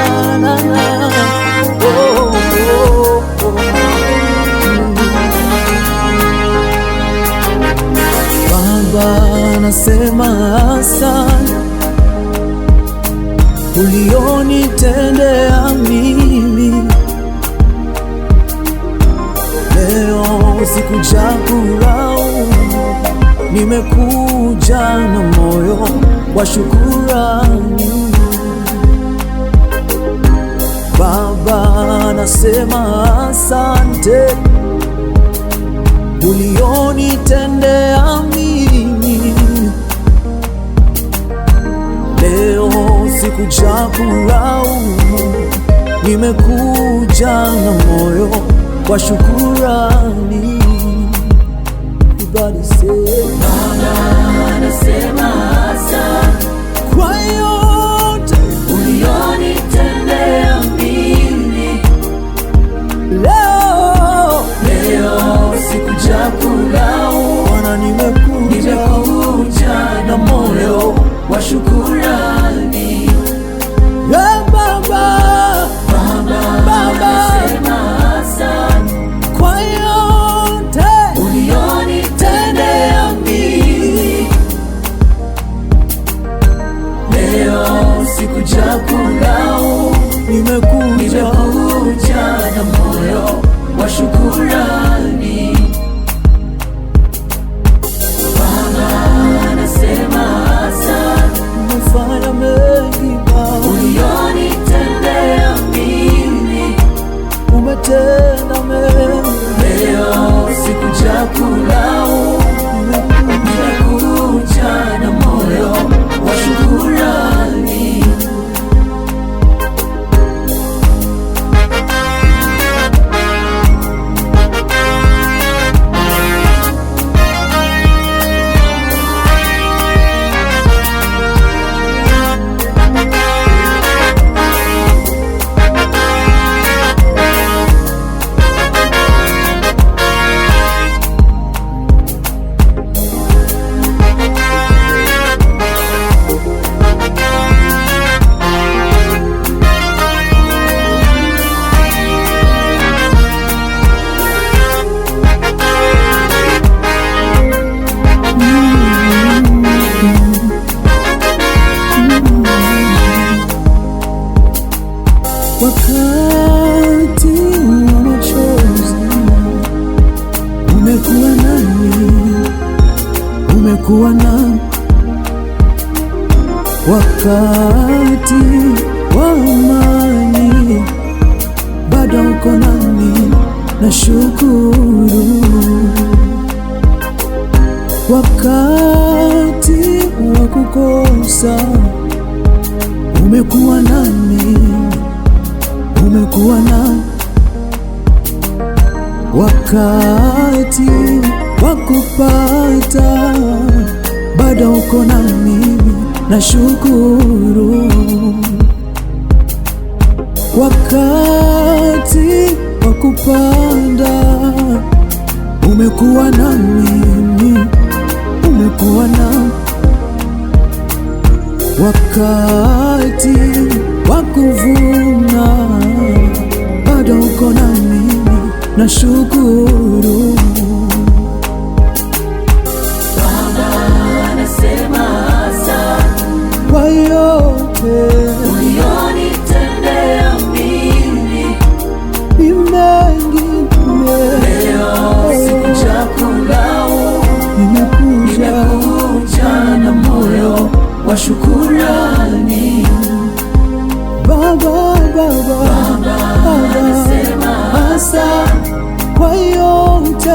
na, na. Oh, oh, oh. Baba, nasema asante ulionitendea mimi. Leo sikuja kulaumu, nimekuja na moyo wa shukrani. Baba, nasema asante ulionitendea mimi. Leo sikuja kulaumu, nimekuja na moyo wa shukrani. Everybody say, Baba, nasema asante kwa yote ulionitendea mimi. Leo sikuja kulaumu, Bwana, nimekuja na moyo wa shukrani. Baba, Nasema asante kwa yote ulionitendea mimi. Leo sikuja kulaumu, nimekuja na moyo wa shukrani. Baba, nasema asante umefanya mengi Baba, ulionitendea mimi. umetenda mengi. Leo sikuja kulaumu, nimekuja na moyo wa shukrani. Wakati wa machozi umekuwa nami, umekuwa nami. Wakati wa amani bado uko nami, nashukuru. Wakati wa kukosa umekuwa nami, umekuwa nami. Wakati wa kupata bado uko nami, nashukuru. Wakati wa kupanda umekuwa nami, umekuwa nami. Wakati wa kuvuna bado uko nami, nashukuru. Baba, nasema asante Kwa yote ulionitendea mimi. ni mengi, Leo sikuja kulaumu, nimekuja na moyo wa shukrani. Baba, Nasema asante kwa yote